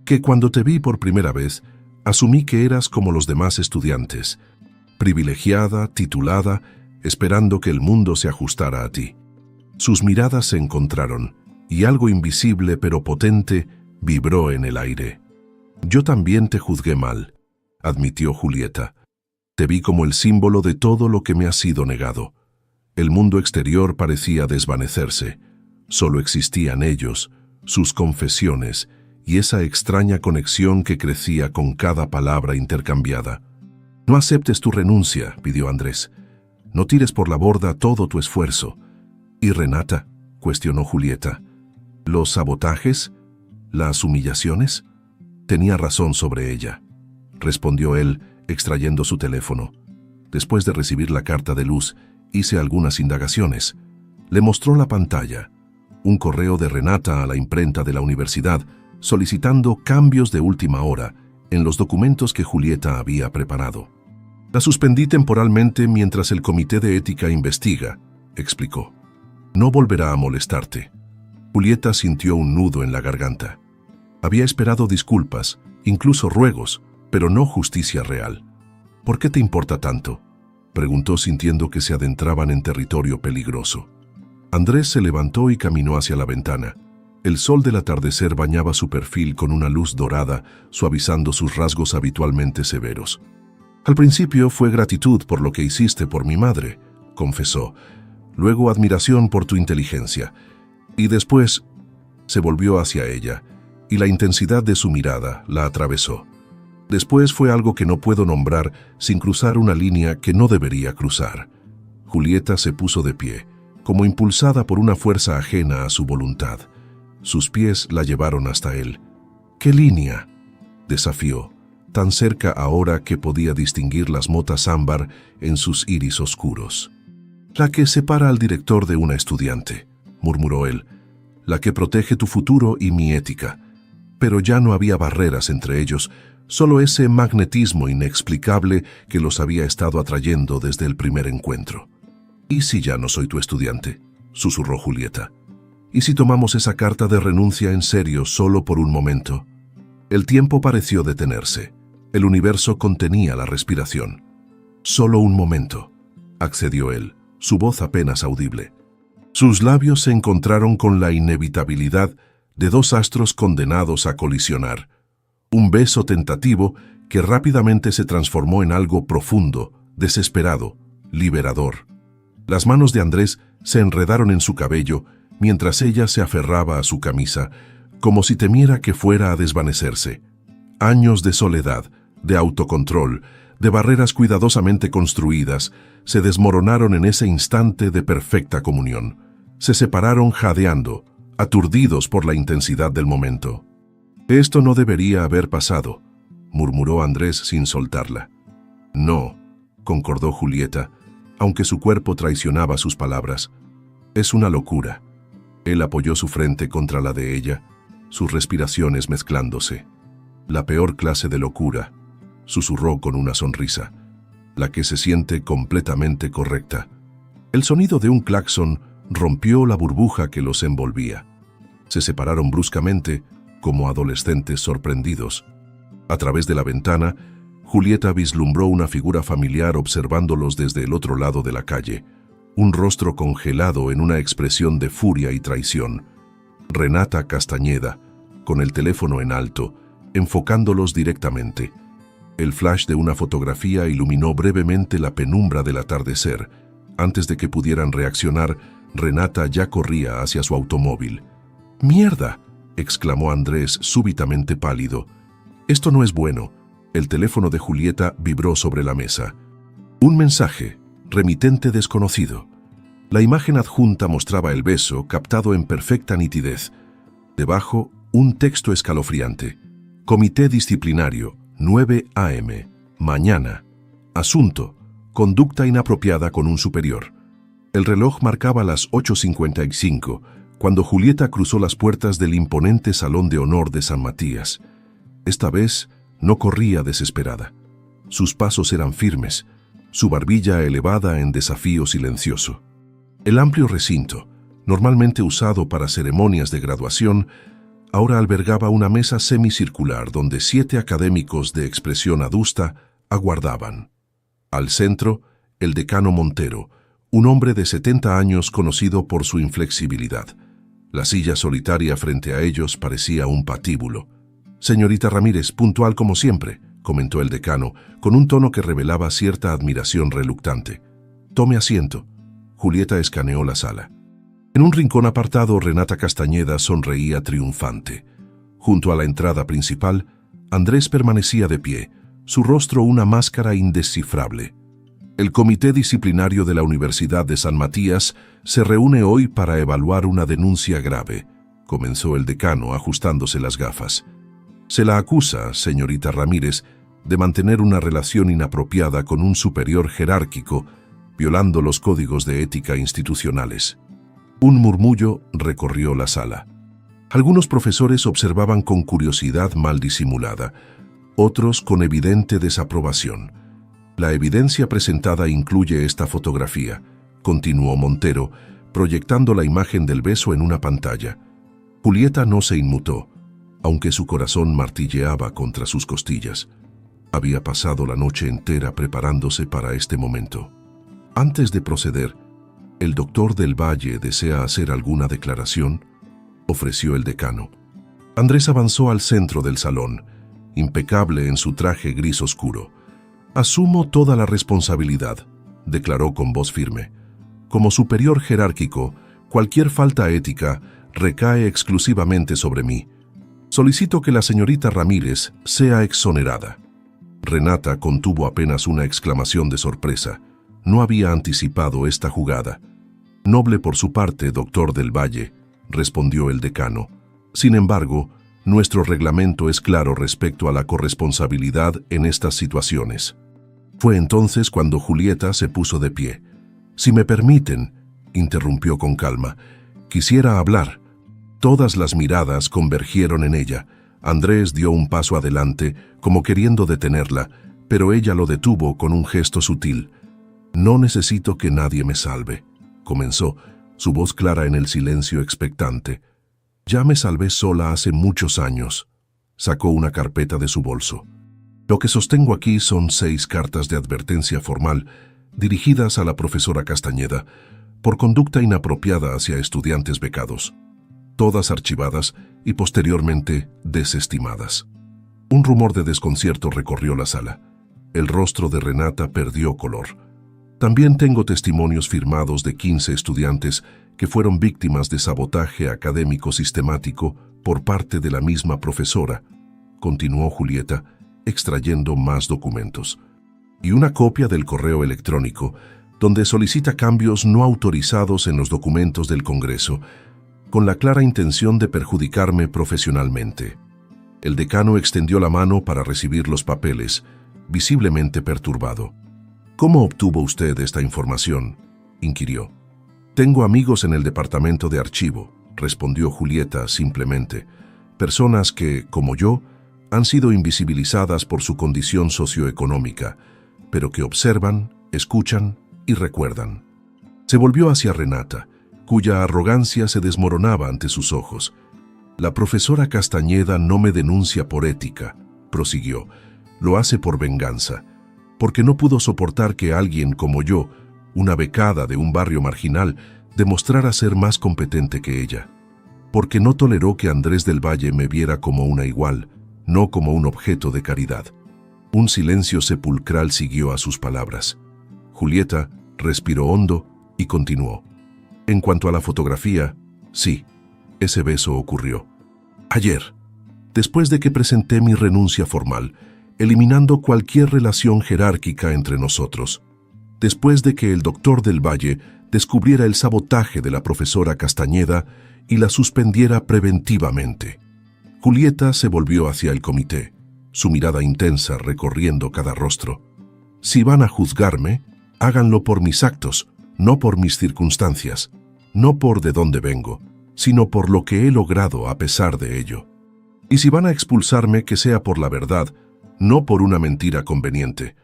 Speaker 1: Que cuando te vi por primera vez, asumí que eras como los demás estudiantes, privilegiada, titulada, esperando que el mundo se ajustara a ti. Sus miradas se encontraron, y algo invisible pero potente vibró en el aire. Yo también te juzgué mal, admitió Julieta. Te vi como el símbolo de todo lo que me ha sido negado. El mundo exterior parecía desvanecerse. Solo existían ellos, sus confesiones y esa extraña conexión que crecía con cada palabra intercambiada. No aceptes tu renuncia, pidió Andrés. No tires por la borda todo tu esfuerzo. ¿Y Renata?, cuestionó Julieta. ¿Los sabotajes? ¿Las humillaciones? Tenía razón sobre ella, respondió él, extrayendo su teléfono. Después de recibir la carta de Luz, hice algunas indagaciones. Le mostró la pantalla, un correo de Renata a la imprenta de la universidad, solicitando cambios de última hora en los documentos que Julieta había preparado. La suspendí temporalmente mientras el comité de ética investiga, explicó. No volverá a molestarte. Julieta sintió un nudo en la garganta. Había esperado disculpas, incluso ruegos, pero no justicia real. ¿Por qué te importa tanto?, preguntó sintiendo que se adentraban en territorio peligroso. Andrés se levantó y caminó hacia la ventana. El sol del atardecer bañaba su perfil con una luz dorada, suavizando sus rasgos habitualmente severos. Al principio fue gratitud por lo que hiciste por mi madre, confesó. Luego admiración por tu inteligencia. Y después se volvió hacia ella, y la intensidad de su mirada la atravesó. Después fue algo que no puedo nombrar sin cruzar una línea que no debería cruzar. Julieta se puso de pie, como impulsada por una fuerza ajena a su voluntad. Sus pies la llevaron hasta él. ¿Qué línea?, desafió, tan cerca ahora que podía distinguir las motas ámbar en sus iris oscuros. La que separa al director de una estudiante, murmuró él. La que protege tu futuro y mi ética. Pero ya no había barreras entre ellos, solo ese magnetismo inexplicable que los había estado atrayendo desde el primer encuentro. ¿Y si ya no soy tu estudiante?, susurró Julieta. ¿Y si tomamos esa carta de renuncia en serio solo por un momento? El tiempo pareció detenerse. El universo contenía la respiración. Solo un momento, accedió él, su voz apenas audible. Sus labios se encontraron con la inevitabilidad de dos astros condenados a colisionar. Un beso tentativo que rápidamente se transformó en algo profundo, desesperado, liberador. Las manos de Andrés se enredaron en su cabello mientras ella se aferraba a su camisa, como si temiera que fuera a desvanecerse. Años de soledad, de autocontrol, de barreras cuidadosamente construidas, se desmoronaron en ese instante de perfecta comunión. Se separaron jadeando, aturdidos por la intensidad del momento. Esto no debería haber pasado, murmuró Andrés sin soltarla. No, concordó Julieta, aunque su cuerpo traicionaba sus palabras. Es una locura. Él apoyó su frente contra la de ella, sus respiraciones mezclándose. La peor clase de locura, susurró con una sonrisa, la que se siente completamente correcta. El sonido de un claxon rompió la burbuja que los envolvía. Se separaron bruscamente, como adolescentes sorprendidos. A través de la ventana, Julieta vislumbró una figura familiar observándolos desde el otro lado de la calle, un rostro congelado en una expresión de furia y traición. Renata Castañeda, con el teléfono en alto, enfocándolos directamente. El flash de una fotografía iluminó brevemente la penumbra del atardecer. Antes de que pudieran reaccionar, Renata ya corría hacia su automóvil. ¡Mierda!, exclamó Andrés súbitamente pálido. Esto no es bueno. El teléfono de Julieta vibró sobre la mesa. Un mensaje, remitente desconocido. La imagen adjunta mostraba el beso captado en perfecta nitidez. Debajo, un texto escalofriante. Comité disciplinario, 9 a.m. Mañana. Asunto: conducta inapropiada con un superior. El reloj marcaba las 8:55 cuando Julieta cruzó las puertas del imponente Salón de Honor de San Matías. Esta vez no corría desesperada. Sus pasos eran firmes, su barbilla elevada en desafío silencioso. El amplio recinto, normalmente usado para ceremonias de graduación, ahora albergaba una mesa semicircular donde 7 académicos de expresión adusta aguardaban. Al centro, el decano Montero, un hombre de 70 años conocido por su inflexibilidad. La silla solitaria frente a ellos parecía un patíbulo. «Señorita Ramírez, puntual como siempre», comentó el decano, con un tono que revelaba cierta admiración reluctante. «Tome asiento». Julieta escaneó la sala. En un rincón apartado, Renata Castañeda sonreía triunfante. Junto a la entrada principal, Andrés permanecía de pie, su rostro una máscara indescifrable. El Comité Disciplinario de la Universidad de San Matías se reúne hoy para evaluar una denuncia grave, comenzó el decano ajustándose las gafas. Se la acusa, señorita Ramírez, de mantener una relación inapropiada con un superior jerárquico, violando los códigos de ética institucionales. Un murmullo recorrió la sala. Algunos profesores observaban con curiosidad mal disimulada, otros con evidente desaprobación. La evidencia presentada incluye esta fotografía, continuó Montero, proyectando la imagen del beso en una pantalla. Julieta no se inmutó, aunque su corazón martilleaba contra sus costillas. Había pasado la noche entera preparándose para este momento. Antes de proceder, ¿el doctor del Valle desea hacer alguna declaración?, ofreció el decano. Andrés avanzó al centro del salón, impecable en su traje gris oscuro. «Asumo toda la responsabilidad», declaró con voz firme. «Como superior jerárquico, cualquier falta ética recae exclusivamente sobre mí. Solicito que la señorita Ramírez sea exonerada». Renata contuvo apenas una exclamación de sorpresa. No había anticipado esta jugada. «Noble por su parte, doctor del Valle», respondió el decano. «Sin embargo, nuestro reglamento es claro respecto a la corresponsabilidad en estas situaciones». Fue entonces cuando Julieta se puso de pie. «Si me permiten», interrumpió con calma, «quisiera hablar». Todas las miradas convergieron en ella. Andrés dio un paso adelante, como queriendo detenerla, pero ella lo detuvo con un gesto sutil. «No necesito que nadie me salve», comenzó, su voz clara en el silencio expectante. «Ya me salvé sola hace muchos años». Sacó una carpeta de su bolso. «Lo que sostengo aquí son 6 cartas de advertencia formal dirigidas a la profesora Castañeda por conducta inapropiada hacia estudiantes becados, todas archivadas y posteriormente desestimadas». Un rumor de desconcierto recorrió la sala. El rostro de Renata perdió color. «También tengo testimonios firmados de 15 estudiantes que fueron víctimas de sabotaje académico sistemático por parte de la misma profesora», continuó Julieta, extrayendo más documentos. «Y una copia del correo electrónico, donde solicita cambios no autorizados en los documentos del Congreso, con la clara intención de perjudicarme profesionalmente». El decano extendió la mano para recibir los papeles, visiblemente perturbado. «¿Cómo obtuvo usted esta información?», inquirió. «Tengo amigos en el departamento de archivo», respondió Julieta simplemente. «Personas que, como yo, han sido invisibilizadas por su condición socioeconómica, pero que observan, escuchan y recuerdan». Se volvió hacia Renata, cuya arrogancia se desmoronaba ante sus ojos. «La profesora Castañeda no me denuncia por ética», prosiguió. «Lo hace por venganza, porque no pudo soportar que alguien como yo, una becada de un barrio marginal, demostrara ser más competente que ella. Porque no toleró que Andrés del Valle me viera como una igual, no como un objeto de caridad». Un silencio sepulcral siguió a sus palabras. Julieta respiró hondo y continuó. «En cuanto a la fotografía, sí, ese beso ocurrió. Ayer, después de que presenté mi renuncia formal, eliminando cualquier relación jerárquica entre nosotros, después de que el doctor del Valle descubriera el sabotaje de la profesora Castañeda y la suspendiera preventivamente». Julieta se volvió hacia el comité, su mirada intensa recorriendo cada rostro. «Si van a juzgarme, háganlo por mis actos, no por mis circunstancias, no por de dónde vengo, sino por lo que he logrado a pesar de ello. Y si van a expulsarme, que sea por la verdad, no por una mentira conveniente,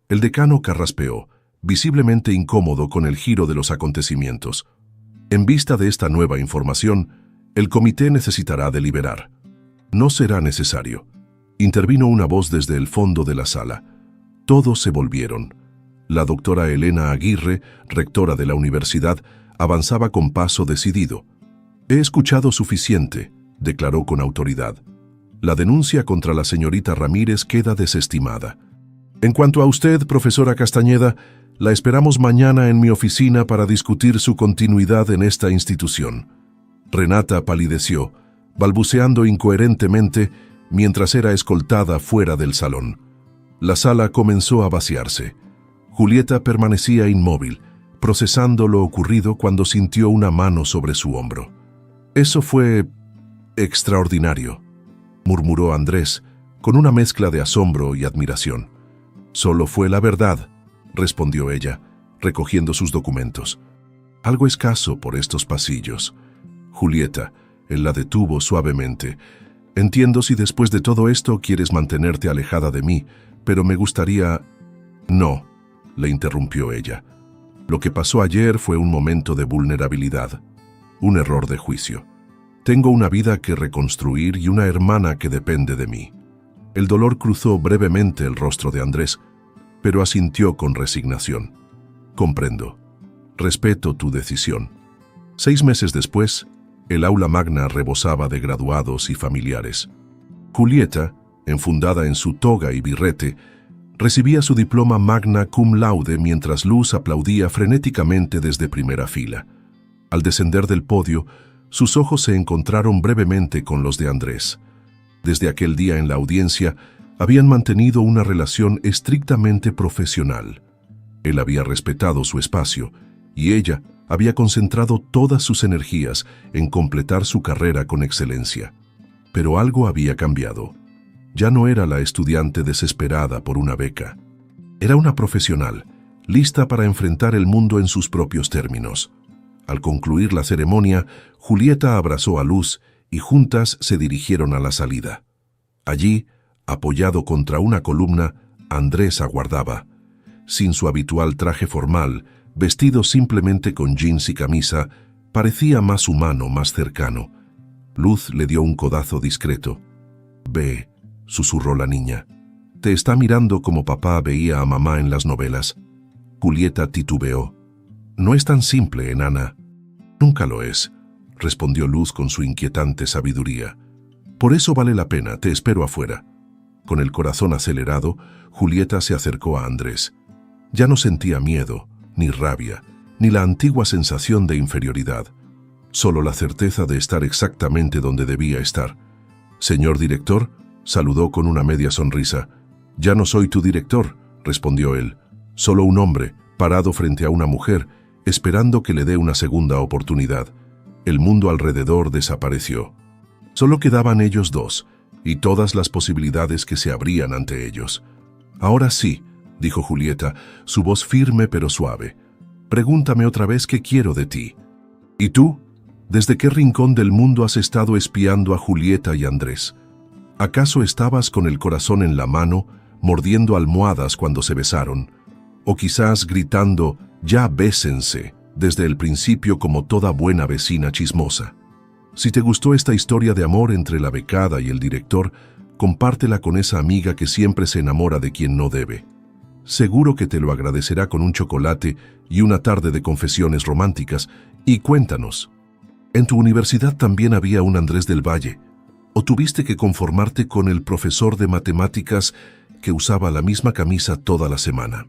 Speaker 1: El decano carraspeó, visiblemente incómodo con el giro de los acontecimientos. En vista de esta nueva información, el comité necesitará deliberar. No será necesario. Intervino una voz desde el fondo de la sala. Todos se volvieron. La doctora Elena Aguirre, rectora de la universidad, avanzaba con paso decidido. «He escuchado suficiente», declaró con autoridad. «La denuncia contra la señorita Ramírez queda desestimada. En cuanto a usted, profesora Castañeda, la esperamos mañana en mi oficina para discutir su continuidad en esta institución». Renata palideció, balbuceando incoherentemente mientras era escoltada fuera del salón. La sala comenzó a vaciarse. Julieta permanecía inmóvil, procesando lo ocurrido cuando sintió una mano sobre su hombro. «Eso fue extraordinario», murmuró Andrés, con una mezcla de asombro y admiración. «Solo fue la verdad», respondió ella, recogiendo sus documentos. «Algo escaso por estos pasillos». Julieta, él la detuvo suavemente. «Entiendo si después de todo esto quieres mantenerte alejada de mí, pero me gustaría...» «No», le interrumpió ella. «Lo que pasó ayer fue un momento de vulnerabilidad, un error de juicio. Tengo una vida que reconstruir y una hermana que depende de mí». El dolor cruzó brevemente el rostro de Andrés, pero asintió con resignación. «Comprendo. Respeto tu decisión». 6 meses después, el aula magna rebosaba de graduados y familiares. Julieta, enfundada en su toga y birrete, recibía su diploma magna cum laude mientras Luz aplaudía frenéticamente desde primera fila. Al descender del podio, sus ojos se encontraron brevemente con los de Andrés. Desde aquel día en la audiencia, habían mantenido una relación estrictamente profesional. Él había respetado su espacio y ella había concentrado todas sus energías en completar su carrera con excelencia. Pero algo había cambiado. Ya no era la estudiante desesperada por una beca. Era una profesional, lista para enfrentar el mundo en sus propios términos. Al concluir la ceremonia, Julieta abrazó a Luz y juntas se dirigieron a la salida. Allí, apoyado contra una columna, Andrés aguardaba. Sin su habitual traje formal, vestido simplemente con jeans y camisa, parecía más humano, más cercano. Luz le dio un codazo discreto. «Ve», susurró la niña. «Te está mirando como papá veía a mamá en las novelas». Julieta titubeó. «No es tan simple, enana». «Nunca lo es», respondió Luz con su inquietante sabiduría. «Por eso vale la pena, te espero afuera». Con el corazón acelerado, Julieta se acercó a Andrés. Ya no sentía miedo, ni rabia, ni la antigua sensación de inferioridad. Solo la certeza de estar exactamente donde debía estar. «Señor director», saludó con una media sonrisa. «Ya no soy tu director», respondió él. «Solo un hombre, parado frente a una mujer, esperando que le dé una segunda oportunidad». El mundo alrededor desapareció. Solo quedaban ellos dos, y todas las posibilidades que se abrían ante ellos. «Ahora sí», dijo Julieta, su voz firme pero suave. «Pregúntame otra vez qué quiero de ti». «¿Y tú? ¿Desde qué rincón del mundo has estado espiando a Julieta y Andrés? ¿Acaso estabas con el corazón en la mano, mordiendo almohadas cuando se besaron? ¿O quizás gritando, ya bésense, desde el principio como toda buena vecina chismosa? Si te gustó esta historia de amor entre la becada y el director, compártela con esa amiga que siempre se enamora de quien no debe. Seguro que te lo agradecerá con un chocolate y una tarde de confesiones románticas. Y cuéntanos, ¿en tu universidad también había un Andrés del Valle? ¿O tuviste que conformarte con el profesor de matemáticas que usaba la misma camisa toda la semana?